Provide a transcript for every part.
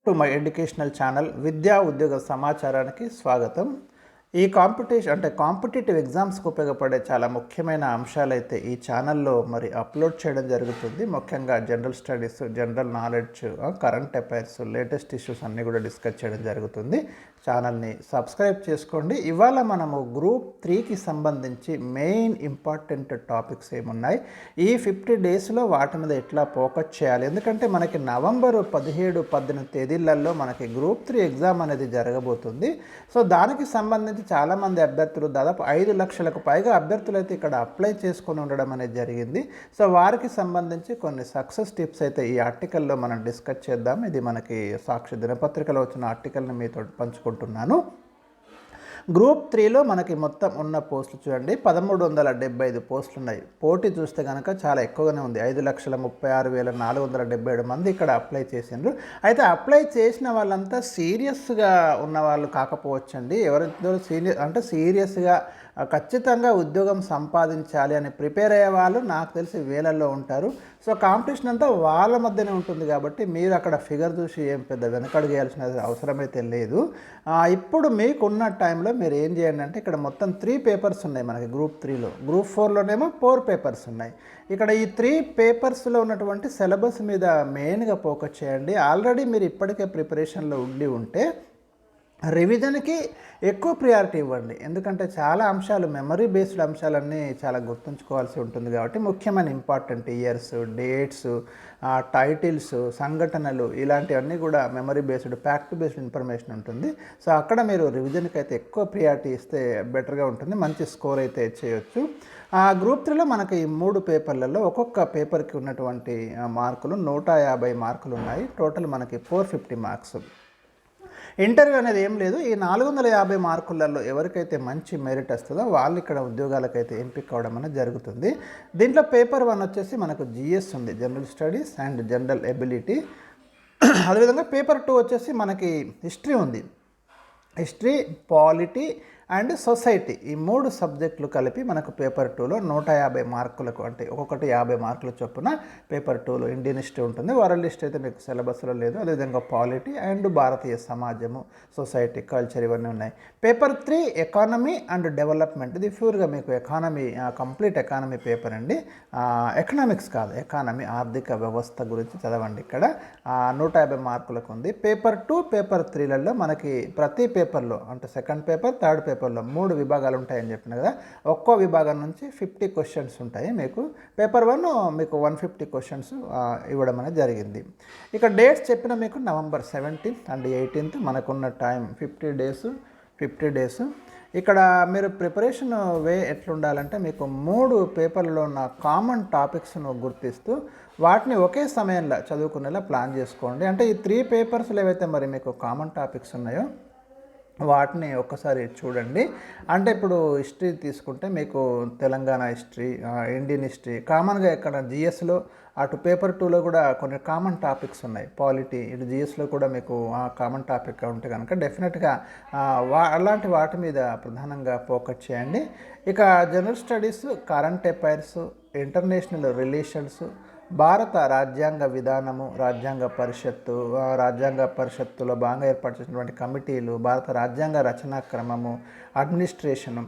To my educational channel విద్యా ఉద్యోగ సమాచారానికి స్వాగతం. ఈ కాంపిటేటివ్ ఎగ్జామ్స్కి ఉపయోగపడే చాలా ముఖ్యమైన అంశాలైతే ఈ ఛానల్లో మరి అప్లోడ్ చేయడం జరుగుతుంది. ముఖ్యంగా general studies, general knowledge, current affairs, latest issues అన్నీ కూడా డిస్కస్ చేయడం జరుగుతుంది. ఛానల్ని సబ్స్క్రైబ్ చేసుకోండి. ఇవాళ మనము గ్రూప్ 3కి సంబంధించి మెయిన్ ఇంపార్టెంట్ టాపిక్స్ ఏమున్నాయి, ఈ 50 డేస్లో వాటి మీద ఎట్లా ఫోకస్ చేయాలి, ఎందుకంటే మనకి నవంబరు 17-18 తేదీలలో మనకి గ్రూప్ 3 ఎగ్జామ్ అనేది జరగబోతుంది. సో దానికి సంబంధించి చాలామంది అభ్యర్థులు, దాదాపు 5 లక్షలకు పైగా అభ్యర్థులు అయితే ఇక్కడ అప్లై చేసుకొని ఉండడం అనేది జరిగింది. సో వారికి సంబంధించి కొన్ని సక్సెస్ టిప్స్ అయితే ఈ ఆర్టికల్లో మనం డిస్కస్ చేద్దాం. ఇది మనకి సాక్షి దినపత్రికలో వచ్చిన ఆర్టికల్ని మీతో పంచుకుంటున్నాను. గ్రూప్ 3లో మనకి మొత్తం ఉన్న పోస్టులు చూడండి, 1375 పోస్టులు ఉన్నాయి. పోటీ చూస్తే కనుక చాలా ఎక్కువగానే ఉంది. 5,36,477 మంది ఇక్కడ అప్లై చేసిండ్రు. అయితే అప్లై చేసిన వాళ్ళంతా సీరియస్గా ఉన్న వాళ్ళు కాకపోవచ్చండి. ఎవరితో సీరియస్గా ఖచ్చితంగా ఉద్యోగం సంపాదించాలి అని ప్రిపేర్ అయ్యే వాళ్ళు నాకు తెలిసి వేలల్లో ఉంటారు. సో కాంపిటీషన్ అంతా వాళ్ళ మధ్యనే ఉంటుంది కాబట్టి మీరు అక్కడ ఫిగర్ చూసి ఏం పెద్ద వెనకడుగేయాల్సిన అవసరమైతే లేదు. ఇప్పుడు మీకున్న టైంలో మీరు ఏం చేయండి అంటే, ఇక్కడ మొత్తం 3 పేపర్స్ ఉన్నాయి మనకి గ్రూప్ 3లో. గ్రూప్ 4లోనేమో 4 పేపర్స్ ఉన్నాయి. ఇక్కడ ఈ 3 పేపర్స్లో ఉన్నటువంటి సిలబస్ మీద మెయిన్గా ఫోకస్ చేయండి. ఆల్రెడీ మీరు ఇప్పటికే ప్రిపరేషన్లో ఉంటే రివిజన్కి ఎక్కువ ప్రియారిటీ ఇవ్వండి. ఎందుకంటే చాలా అంశాలు, మెమరీ బేస్డ్ అంశాలన్నీ చాలా గుర్తుంచుకోవాల్సి ఉంటుంది కాబట్టి ముఖ్యమైన ఇంపార్టెంట్ ఇయర్స్, డేట్స్, టైటిల్స్, సంఘటనలు ఇలాంటివన్నీ కూడా memory based, fact based information ఉంటుంది. సో అక్కడ మీరు రివిజన్కి అయితే ఎక్కువ ప్రియారిటీ ఇస్తే బెటర్గా ఉంటుంది, మంచి స్కోర్ అయితే చేయొచ్చు. గ్రూప్ 3లో మనకి ఈ 3 పేపర్లలో ఒక్కొక్క పేపర్కి ఉన్నటువంటి మార్కులు 150 మార్కులు ఉన్నాయి. టోటల్ మనకి 450 మార్క్స్. ఇంటర్వ్యూ అనేది ఏం లేదు. ఈ 450 మార్కులలో ఎవరికైతే మంచి మెరిట్ వస్తుందో వాళ్ళు ఇక్కడ ఉద్యోగాలకైతే ఎంపిక కావడం అనేది జరుగుతుంది. దీంట్లో పేపర్ 1 వచ్చేసి మనకు జిఎస్ ఉంది, general studies and general ability. అదేవిధంగా పేపర్ 2 వచ్చేసి మనకి హిస్టరీ ఉంది. హిస్టరీ, పాలిటీ అండ్ సొసైటీ, ఈ 3 సబ్జెక్టులు కలిపి మనకు పేపర్ 2లో 150 మార్కులకు, అంటే ఒక్కొక్కటి 50 మార్కుల చొప్పున పేపర్ 2లో ఇండియన్ హిస్టరీ ఉంటుంది. వరల్డ్ హిస్టరీ అయితే మీకు సిలబస్లో లేదు. అదేవిధంగా పాలిటీ అండ్ భారతీయ సమాజము, సొసైటీ, కల్చర్ ఇవన్నీ ఉన్నాయి. పేపర్ 3 ఎకానమీ అండ్ డెవలప్మెంట్, ఇది ప్యూర్గా మీకు ఎకానమీ, కంప్లీట్ ఎకానమీ పేపర్ అండి. ఎకనామిక్స్ కాదు, ఎకానమీ, ఆర్థిక వ్యవస్థ గురించి చదవండి. ఇక్కడ 150 మార్కులకు ఉంది. పేపర్ 2, పేపర్ 3లలో మనకి ప్రతి పేపర్లో, అంటే సెకండ్ పేపర్, థర్డ్ పేపర్లో 3 విభాగాలు ఉంటాయని చెప్పిన కదా. ఒక్కో విభాగం నుంచి 50 క్వశ్చన్స్ ఉంటాయి మీకు. పేపర్ 1 మీకు 150 క్వశ్చన్స్ ఇవ్వడం అనేది జరిగింది. ఇక డేట్స్ చెప్పిన మీకు నవంబర్ 17th అండ్ 18th మనకున్న టైం 50 డేస్. ఇక్కడ మీరు ప్రిపరేషన్ వే ఎట్లుండాలంటే, మీకు 3 పేపర్లలో ఉన్న కామన్ టాపిక్స్ను గుర్తిస్తూ వాటిని ఒకే సమయంలో చదువుకునేలా ప్లాన్ చేసుకోండి. అంటే ఈ 3 పేపర్స్లో ఏవైతే మరి మీకు కామన్ టాపిక్స్ ఉన్నాయో వాటిని ఒక్కసారి చూడండి. అంటే ఇప్పుడు హిస్టరీ తీసుకుంటే మీకు తెలంగాణ హిస్టరీ, ఇండియన్ హిస్టరీ కామన్గా, ఇక్కడ జిఎస్లో అటు పేపర్ 2లో కూడా కొన్ని కామన్ టాపిక్స్ ఉన్నాయి. పాలిటీ, ఇటు జిఎస్లో కూడా మీకు కామన్ టాపిక్ ఉంటే కనుక డెఫినెట్గా అలాంటి వాటి మీద ప్రధానంగా ఫోకస్ చేయండి. ఇక general studies, current affairs, international relations, భారత రాజ్యాంగ విధానము, రాజ్యాంగ పరిషత్తులో భాగంగా ఏర్పాటు చేసినటువంటి కమిటీలు, భారత రాజ్యాంగ రచనా క్రమము, administration,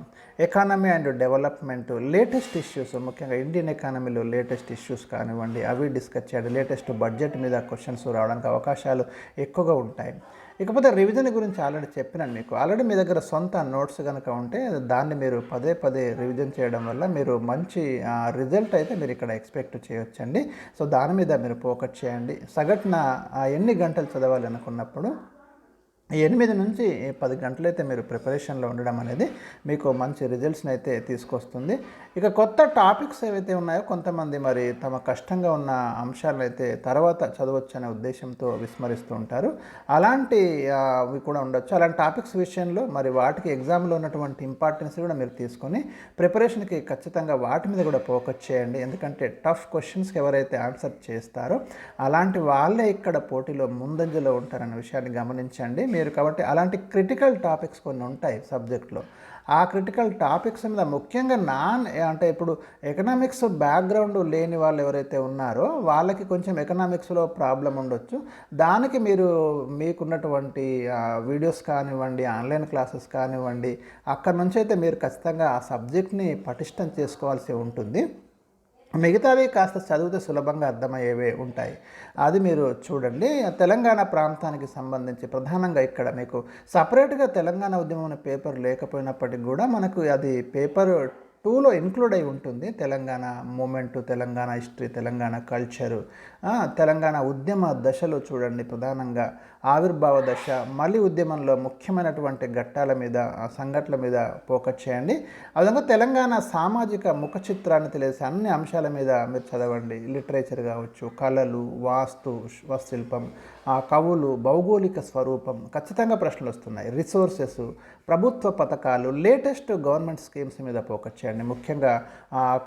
economy and development, latest issues, ముఖ్యంగా ఇండియన్ ఎకానమీలో లేటెస్ట్ ఇష్యూస్ కానివ్వండి అవి డిస్కస్ చేయండి. లేటెస్ట్ బడ్జెట్ మీద క్వశ్చన్స్ రావడానికి అవకాశాలు ఎక్కువగా ఉంటాయి. ఇకపోతే రివిజన్ గురించి ఆల్రెడీ చెప్పినాను మీకు. ఆల్రెడీ మీ దగ్గర సొంత నోట్స్ కనుక ఉంటే దాన్ని మీరు పదే రివిజన్ చేయడం వల్ల మీరు మంచి రిజల్ట్ అయితే మీరు ఇక్కడ ఎక్స్పెక్ట్ చేయొచ్చండి. సో దాని మీద మీరు ఫోకస్ చేయండి. సగటున ఎన్ని గంటలు చదవాలి అనుకున్నప్పుడు 8 నుంచి 10 గంటలైతే మీరు ప్రిపరేషన్లో ఉండడం అనేది మీకు మంచి రిజల్ట్స్ని అయితే తీసుకొస్తుంది. ఇక కొత్త టాపిక్స్ ఏవైతే ఉన్నాయో కొంతమంది మరి తమ కష్టంగా ఉన్న అంశాలను అయితే తర్వాత చదవచ్చు అనే ఉద్దేశంతో విస్మరిస్తూ ఉంటారు. అలాంటివి కూడా ఉండొచ్చు. అలాంటి టాపిక్స్ విషయంలో మరి వాటికి ఎగ్జామ్లో ఉన్నటువంటి ఇంపార్టెన్స్ కూడా మీరు తీసుకొని ప్రిపరేషన్కి ఖచ్చితంగా వాటి మీద కూడా ఫోకస్ చేయండి. ఎందుకంటే టఫ్ క్వశ్చన్స్కి ఎవరైతే ఆన్సర్ చేస్తారో అలాంటి వాళ్ళే ఇక్కడ పోటీలో ముందంజలో ఉంటారనే విషయాన్ని గమనించండి. మీరు కాబట్టి అలాంటి క్రిటికల్ టాపిక్స్ కొన్ని ఉంటాయి సబ్జెక్ట్లో. ఆ క్రిటికల్ టాపిక్స్ మీద ముఖ్యంగా అంటే ఇప్పుడు ఎకనామిక్స్ బ్యాక్గ్రౌండ్ లేని వాళ్ళు ఎవరైతే ఉన్నారో వాళ్ళకి కొంచెం ఎకనామిక్స్లో ప్రాబ్లం ఉండొచ్చు. దానికి మీరు మీకున్నటువంటి వీడియోస్ కానివ్వండి, ఆన్లైన్ క్లాసెస్ కానివ్వండి, అక్కడ నుంచి అయితే మీరు ఖచ్చితంగా ఆ సబ్జెక్ట్ని పటిష్టం చేసుకోవాల్సి ఉంటుంది. మిగతావి కాస్త చదివితే సులభంగా అర్థమయ్యేవే ఉంటాయి. అది మీరు చూడండి. తెలంగాణ ప్రాంతానికి సంబంధించి ప్రధానంగా ఇక్కడ మీకు సపరేట్గా తెలంగాణ ఉద్యమం అనే పేపర్ లేకపోయినప్పటికీ కూడా మనకు అది పేపర్ 2లో ఇంక్లూడ్ అయి ఉంటుంది. Telangana movement, Telangana history, Telangana culture, Telangana ఉద్యమ దశలో చూడండి. ప్రధానంగా ఆవిర్భావ దశ, మలి ఉద్యమంలో ముఖ్యమైనటువంటి ఘట్టాల మీద, సంఘటనల మీద ఫోకస్ చేయండి. అదేవిధంగా తెలంగాణ సామాజిక ముఖ చిత్రాన్ని తెలిసే అన్ని అంశాల మీద మీరు చదవండి. లిటరేచర్ కావచ్చు, కళలు, వాస్తు, శిల్పం, కవులు, భౌగోళిక స్వరూపం, ఖచ్చితంగా ప్రశ్నలు వస్తున్నాయి. రిసోర్సెస్, ప్రభుత్వ పథకాలు, లేటెస్ట్ గవర్నమెంట్ స్కీమ్స్ మీద ఫోకస్ చేయండి. ముఖ్యంగా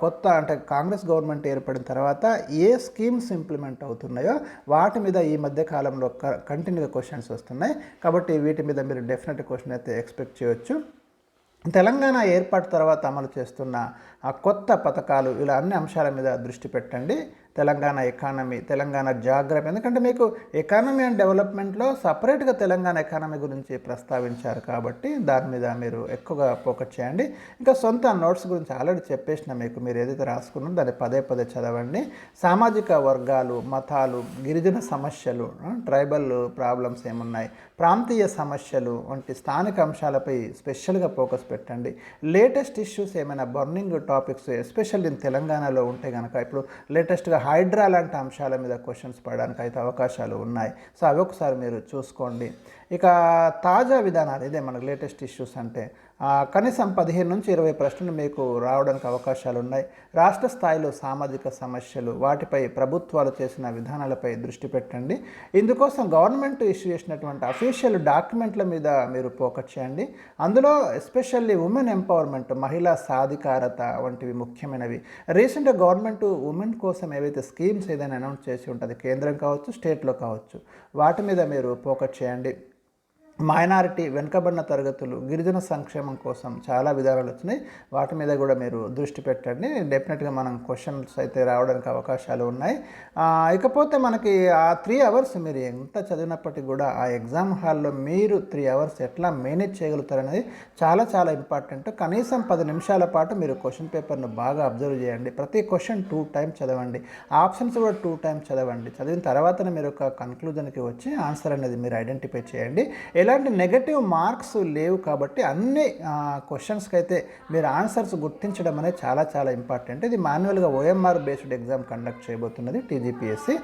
కొత్త అంటే కాంగ్రెస్ గవర్నమెంట్ ఏర్పడిన తర్వాత ఏ స్కీమ్స్ ఇంప్లిమెంట్ అవుతున్నాయో వాటి మీద ఈ మధ్య కాలంలో కంటిన్యూగా క్వశ్చన్స్ వస్తున్నాయి. కాబట్టి వీటి మీద మీరు డెఫినెట్ క్వశ్చన్ అయితే ఎక్స్పెక్ట్ చేయొచ్చు. తెలంగాణ ఏర్పాటు తర్వాత అమలు చేస్తున్న కొత్త పథకాలు, ఇలా అన్ని అంశాల మీద దృష్టి పెట్టండి. తెలంగాణ ఎకానమీ, తెలంగాణ జాగ్రఫీ, ఎందుకంటే మీకు ఎకానమీ అండ్ డెవలప్మెంట్లో సపరేట్గా తెలంగాణ ఎకానమీ గురించి ప్రస్తావించారు కాబట్టి దాని మీద మీరు ఎక్కువగా ఫోకస్ చేయండి. ఇంకా సొంత నోట్స్ గురించి ఆల్రెడీ చెప్పేసిన మీకు, మీరు ఏదైతే రాసుకున్నారో దాన్ని పదే పదే చదవండి. సామాజిక వర్గాలు, మతాలు, గిరిజన సమస్యలు, ట్రైబల్ ప్రాబ్లమ్స్ ఏమున్నాయి, ప్రాంతీయ సమస్యలు వంటి స్థానిక అంశాలపై స్పెషల్గా ఫోకస్ పెట్టండి. లేటెస్ట్ ఇష్యూస్ ఏమైనా బర్నింగ్ టాపిక్స్ ఎస్పెషల్లీ తెలంగాణలో ఉంటే కనుక, ఇప్పుడు లేటెస్ట్గా హైడ్రా లాంటి అంశాల మీద క్వశ్చన్స్ పడడానికి అయితే అవకాశాలు ఉన్నాయి. సో అవి ఒకసారి మీరు చూసుకోండి. ఇక తాజా విధానాలు, ఇదే మనకు లేటెస్ట్ ఇష్యూస్ అంటే కనీసం 15 నుంచి 20 ప్రశ్నలు మీకు రావడానికి అవకాశాలు ఉన్నాయి. రాష్ట్ర స్థాయిలో సామాజిక సమస్యలు, వాటిపై ప్రభుత్వాలు చేసిన విధానాలపై దృష్టి పెట్టండి. ఇందుకోసం గవర్నమెంట్ ఇష్యూ చేసినటువంటి అఫీషియల్ డాక్యుమెంట్ల మీద మీరు ఫోకస్ చేయండి. అందులో ఎస్పెషల్లీ ఉమెన్ ఎంపవర్మెంట్, మహిళా సాధికారత వంటివి ముఖ్యమైనవి. రీసెంట్గా గవర్నమెంట్ ఉమెన్ కోసం ఏవైతే స్కీమ్స్ ఏదైనా అనౌన్స్ చేసి ఉంటుంది, కేంద్రం కావచ్చు, స్టేట్లో కావచ్చు, వాటి మీద మీరు ఫోకస్ చేయండి. మైనారిటీ, వెనుకబడిన తరగతులు, గిరిజన సంక్షేమం కోసం చాలా విధానాలు వచ్చినాయి. వాటి మీద కూడా మీరు దృష్టి పెట్టండి. డెఫినెట్గా మనం క్వశ్చన్స్ అయితే రావడానికి అవకాశాలు ఉన్నాయి. ఇకపోతే మనకి ఆ 3 అవర్స్ మీరు ఎంత చదివినప్పటికీ కూడా ఆ ఎగ్జామ్ హాల్లో మీరు 3 అవర్స్ ఎట్లా మేనేజ్ చేయగలుగుతారనేది చాలా చాలా ఇంపార్టెంట్. కనీసం 10 నిమిషాల పాటు మీరు క్వశ్చన్ పేపర్ను బాగా అబ్జర్వ్ చేయండి. ప్రతి క్వశ్చన్ 2 టైమ్స్ చదవండి. ఆప్షన్స్ కూడా 2 టైమ్స్ చదవండి. చదివిన తర్వాతనే మీరు ఒక కన్క్లూజన్కి వచ్చి ఆన్సర్ అనేది మీరు ఐడెంటిఫై చేయండి. ఎలాంటి నెగటివ్ మార్క్స్ లేవు కాబట్టి అన్ని క్వశ్చన్స్కి అయితే మీరు ఆన్సర్స్ గుర్తించడం అనేది చాలా చాలా ఇంపార్టెంట్. ఇది మాన్యువల్గా OMR బేస్డ్ ఎగ్జామ్ కండక్ట్ చేయబోతున్నది TGPSC.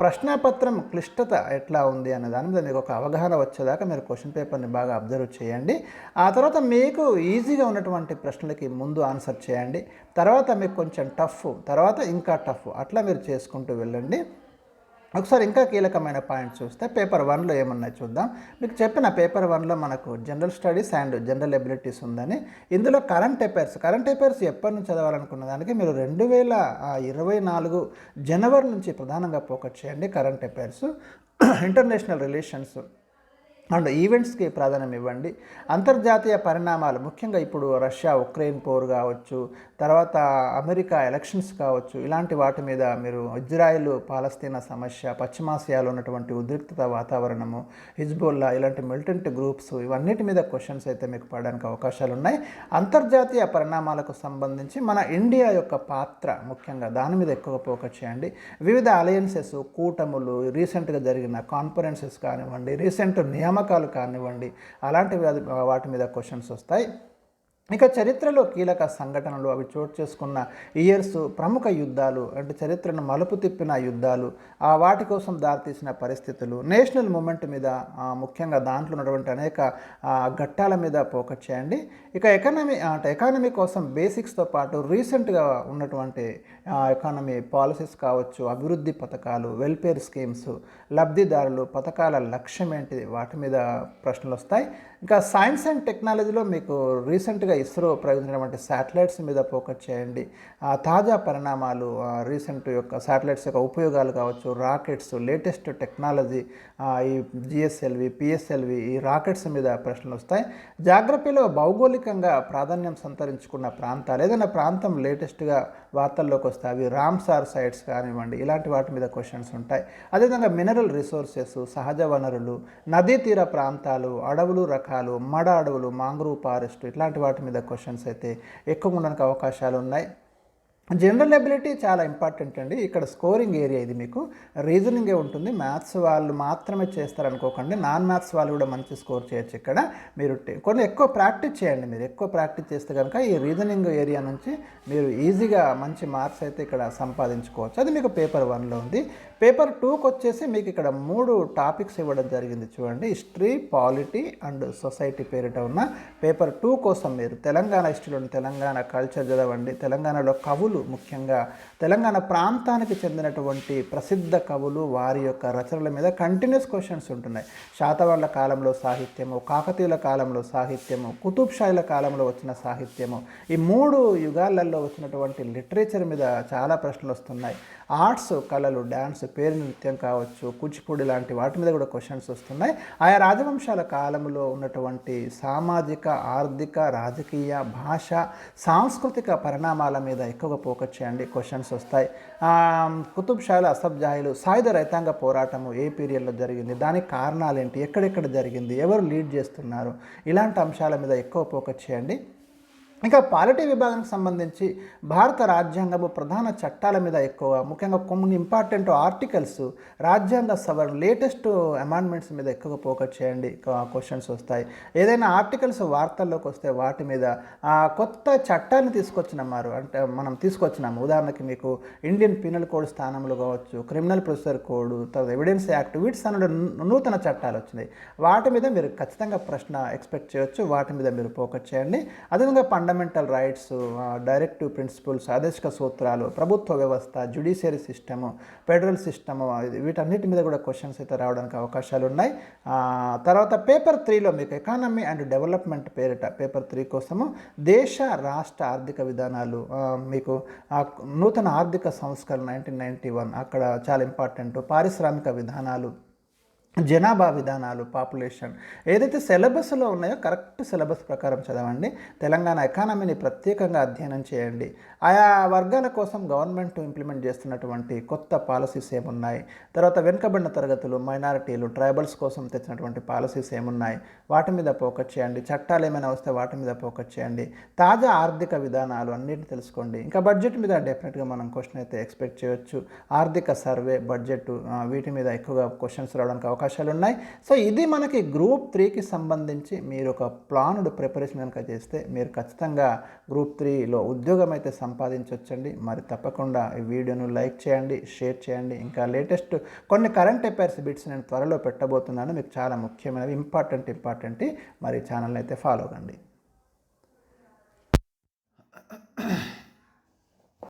ప్రశ్నాపత్రం క్లిష్టత ఎట్లా ఉంది అనే దాని మీద మీకు ఒక అవగాహన వచ్చేదాకా మీరు క్వశ్చన్ పేపర్ని బాగా అబ్జర్వ్ చేయండి. ఆ తర్వాత మీకు ఈజీగా ఉన్నటువంటి ప్రశ్నలకి ముందు ఆన్సర్ చేయండి. తర్వాత మీకు కొంచెం టఫ్, తర్వాత ఇంకా టఫ్, అట్లా మీరు చేసుకుంటూ వెళ్ళండి. ఒకసారి ఇంకా కీలకమైన పాయింట్స్ చూస్తే పేపర్ 1లో ఏమన్నాయి చూద్దాం. మీకు చెప్పిన పేపర్ 1లో మనకు general studies and general abilities ఉందని. ఇందులో కరెంట్ అఫైర్స్ ఎప్పటి నుంచి చదవాలనుకున్న దానికి మీరు 2024 జనవరి నుంచి ప్రధానంగా ఫోకస్ చేయండి. Current affairs, international relations and ఈవెంట్స్కి ప్రాధాన్యం ఇవ్వండి. అంతర్జాతీయ పరిణామాలు, ముఖ్యంగా ఇప్పుడు రష్యా ఉక్రెయిన్ పోర్ కావచ్చు, తర్వాత అమెరికా ఎలక్షన్స్ కావచ్చు, ఇలాంటి వాటి మీద మీరు ఇజ్రాయిల్ పాలస్తీనా సమస్య, పశ్చిమాసియాలో ఉన్నటువంటి ఉద్రిక్తత వాతావరణము, హిజ్బుల్లా, ఇలాంటి మిలిటెంట్ గ్రూప్స్, ఇవన్నిటి మీద క్వశ్చన్స్ అయితే మీకు పడడానికి అవకాశాలు ఉన్నాయి. అంతర్జాతీయ పరిణామాలకు సంబంధించి మన ఇండియా యొక్క పాత్ర, ముఖ్యంగా దాని మీద ఎక్కువగా ఫోకస్ చేయండి. వివిధ అలయన్సెస్, కూటములు, రీసెంట్గా జరిగిన కాన్ఫరెన్సెస్ కానివ్వండి, రీసెంట్ నియామకాలు కానివ్వండి, అలాంటి వాటి మీద క్వశ్చన్స్ వస్తాయి. ఇక చరిత్రలో కీలక సంఘటనలు, అవి చోటు చేసుకున్న ఇయర్స్, ప్రముఖ యుద్ధాలు అంటే చరిత్రను మలుపు తిప్పిన యుద్ధాలు, వాటి కోసం దారితీసిన పరిస్థితులు, నేషనల్ మూమెంట్ మీద, ముఖ్యంగా దాంట్లో ఉన్నటువంటి అనేక ఘట్టాల మీద ఫోకస్ చేయండి. ఇక ఎకానమీ కోసం బేసిక్స్తో పాటు రీసెంట్గా ఉన్నటువంటి ఎకానమీ పాలసీస్ కావచ్చు, అభివృద్ధి పథకాలు, వెల్ఫేర్ స్కీమ్స్, లబ్ధిదారులు, పథకాల లక్ష్యం ఏంటిది, వాటి మీద ప్రశ్నలు వస్తాయి. ఇంకా సైన్స్ అండ్ టెక్నాలజీలో మీకు రీసెంట్గా ఇస్రో ప్రయోగించినటువంటి శాటిలైట్స్ మీద ఫోకస్ చేయండి. తాజా పరిణామాలు, రీసెంట్ యొక్క శాటిలైట్స్ యొక్క ఉపయోగాలు కావచ్చు, రాకెట్స్, లేటెస్ట్ టెక్నాలజీ, ఈ జిఎస్ఎల్వి, పిఎస్ఎల్వి, ఈ రాకెట్స్ మీద ప్రశ్నలు వస్తాయి. జాగ్రఫీలో భౌగోళికంగా ప్రాధాన్యం సంతరించుకున్న ప్రాంతాలు, ఏదైనా ప్రాంతం లేటెస్ట్గా వార్తల్లోకి వస్తాయి, అవి రామ్సార్ సైట్స్ కానివ్వండి, ఇలాంటి వాటి మీద క్వశ్చన్స్ ఉంటాయి. అదేవిధంగా మినరల్ రిసోర్సెస్, సహజ వనరులు, నదీ తీర ప్రాంతాలు, అడవులు రకాలు, మడ అడవులు, మాంగ్రూవ్ ఫారెస్ట్, ఇట్లాంటి వాటి మీద క్వశ్చన్స్ అయితే ఎక్కువ ఉండడానికి అవకాశాలు ఉన్నాయి. జనరల్ ఎబిలిటీ చాలా ఇంపార్టెంట్ అండి. ఇక్కడ స్కోరింగ్ ఏరియా ఇది మీకు రీజనింగే ఉంటుంది. మ్యాథ్స్ వాళ్ళు మాత్రమే చేస్తారనుకోకండి, నాన్ మ్యాథ్స్ వాళ్ళు కూడా మంచి స్కోర్ చేయొచ్చు. ఇక్కడ మీరు కొన్ని ఎక్కువ ప్రాక్టీస్ చేయండి. మీరు ఎక్కువ ప్రాక్టీస్ చేస్తే కనుక ఈ రీజనింగ్ ఏరియా నుంచి మీరు ఈజీగా మంచి మార్క్స్ అయితే ఇక్కడ సంపాదించుకోవచ్చు. అది మీకు పేపర్ 1లో ఉంది. పేపర్ 2కి వచ్చేసి మీకు ఇక్కడ 3 టాపిక్స్ ఇవ్వడం జరిగింది. చూడండి, హిస్టరీ, పాలిటీ అండ్ సొసైటీ పేరిట ఉన్న పేపర్ 2 కోసం మీరు తెలంగాణ హిస్టరీలోని తెలంగాణ కల్చర్ చదవండి. తెలంగాణలో కవులు, ముఖ్యంగా తెలంగాణ ప్రాంతానికి చెందినటువంటి ప్రసిద్ధ కవులు, వారి యొక్క రచనల మీద కంటిన్యూస్ క్వశ్చన్స్ ఉంటున్నాయి. శాతవాహనుల కాలంలో సాహిత్యము, కాకతీయుల కాలంలో సాహిత్యము, కుతుబ్ షాహీల కాలంలో వచ్చిన సాహిత్యము, ఈ 3 యుగాలలో వచ్చినటువంటి లిటరేచర్ మీద చాలా ప్రశ్నలు వస్తున్నాయి. ఆర్ట్స్, కళలు, డ్యాన్స్, పేరు నృత్యం కావచ్చు, కూచిపూడి లాంటి వాటి మీద కూడా క్వశ్చన్స్ వస్తున్నాయి. ఆయా రాజవంశాల కాలంలో ఉన్నటువంటి సామాజిక, ఆర్థిక, రాజకీయ, భాష, సాంస్కృతిక పరిణామాల మీద ఎక్కువగా ఫోకస్ చేయండి, క్వశ్చన్స్ వస్తాయి. కుతుబ్ షాహీలు, అసఫ్ జాహీలు, సాయుధ రైతాంగ పోరాటము ఏ పీరియడ్లో జరిగింది, దానికి కారణాలు ఏంటి, ఎక్కడెక్కడ జరిగింది, ఎవరు లీడ్ చేస్తున్నారు, ఇలాంటి అంశాల మీద ఎక్కువ ఫోకస్ చేయండి. ఇంకా పాలిటీ విభాగానికి సంబంధించి భారత రాజ్యాంగము ప్రధాన చట్టాల మీద ఎక్కువ, ముఖ్యంగా కొన్ని ఇంపార్టెంట్ ఆర్టికల్స్, రాజ్యాంగ సవరణ, లేటెస్ట్ అమెండ్మెంట్స్ మీద ఎక్కువగా ఫోకస్ చేయండి, క్వశ్చన్స్ వస్తాయి. ఏదైనా ఆర్టికల్స్ వార్తల్లోకి వస్తే వాటి మీద కొత్త చట్టాన్ని తీసుకొచ్చినారు అంటే మనం తీసుకొచ్చినాము. ఉదాహరణకి మీకు ఇండియన్ పీనల్ కోడ్ స్థానంలో కావచ్చు, క్రిమినల్ ప్రొసీజర్ కోడ్, తర్వాత ఎవిడెన్స్ యాక్ట్, వీటి స్థానంలో నూతన చట్టాలు వచ్చినాయి. వాటి మీద మీరు ఖచ్చితంగా ప్రశ్న ఎక్స్పెక్ట్ చేయొచ్చు, వాటి మీద మీరు ఫోకస్ చేయండి. అదేవిధంగా ఫండమెంటల్ రైట్స్, డైరెక్టివ్ ప్రిన్సిపల్స్, ఆదేశిక సూత్రాలు, ప్రభుత్వ వ్యవస్థ, జ్యుడిషియరీ సిస్టము, ఫెడరల్ సిస్టము, వీటన్నిటి మీద కూడా క్వశ్చన్స్ అయితే రావడానికి అవకాశాలు ఉన్నాయి. తర్వాత పేపర్ 3లో మీకు ఎకానమీ అండ్ డెవలప్మెంట్ పేరిట పేపర్ 3 కోసము దేశ రాష్ట్ర ఆర్థిక విధానాలు, మీకు నూతన ఆర్థిక సంస్కరణ 1991 అక్కడ చాలా ఇంపార్టెంట్, పారిశ్రామిక విధానాలు, జనాభా విధానాలు, పాపులేషన్, ఏదైతే సిలబస్లో ఉన్నాయో కరెక్ట్ సిలబస్ ప్రకారం చదవండి. తెలంగాణ ఎకానమీని ప్రత్యేకంగా అధ్యయనం చేయండి. ఆయా వర్గాల కోసం గవర్నమెంట్ ఇంప్లిమెంట్ చేస్తున్నటువంటి కొత్త పాలసీస్ ఏమున్నాయి, తర్వాత వెనుకబడిన తరగతులు, మైనారిటీలు, ట్రైబల్స్ కోసం తెచ్చినటువంటి పాలసీస్ ఏమున్నాయి, వాటి మీద ఫోకస్ చేయండి. చట్టాలు ఏమైనా వస్తే వాటి మీద ఫోకస్ చేయండి. తాజా ఆర్థిక విధానాలు అన్నిటిని తెలుసుకోండి. ఇంకా బడ్జెట్ మీద డెఫినెట్గా మనం క్వశ్చన్ అయితే ఎక్స్పెక్ట్ చేయొచ్చు. ఆర్థిక సర్వే, బడ్జెట్, వీటి మీద ఎక్కువగా క్వశ్చన్స్ రావడానికి అవకాశాలు ఉన్నాయి. సో ఇది మనకి గ్రూప్ 3కి సంబంధించి మీరు ఒక ప్లాన్డ్ ప్రిపరేషన్ కనుక చేస్తే మీరు ఖచ్చితంగా గ్రూప్ 3లో ఉద్యోగం అయితే సంపాదించవచ్చండి. మరి తప్పకుండా ఈ వీడియోను లైక్ చేయండి, షేర్ చేయండి. ఇంకా లేటెస్ట్ కొన్ని కరెంట్ అఫైర్స్ బిట్స్ నేను త్వరలో పెట్టబోతున్నాను. మీకు చాలా ముఖ్యమైనవి, ఇంపార్టెంట్ మరి ఛానల్ని అయితే ఫాలో కండి.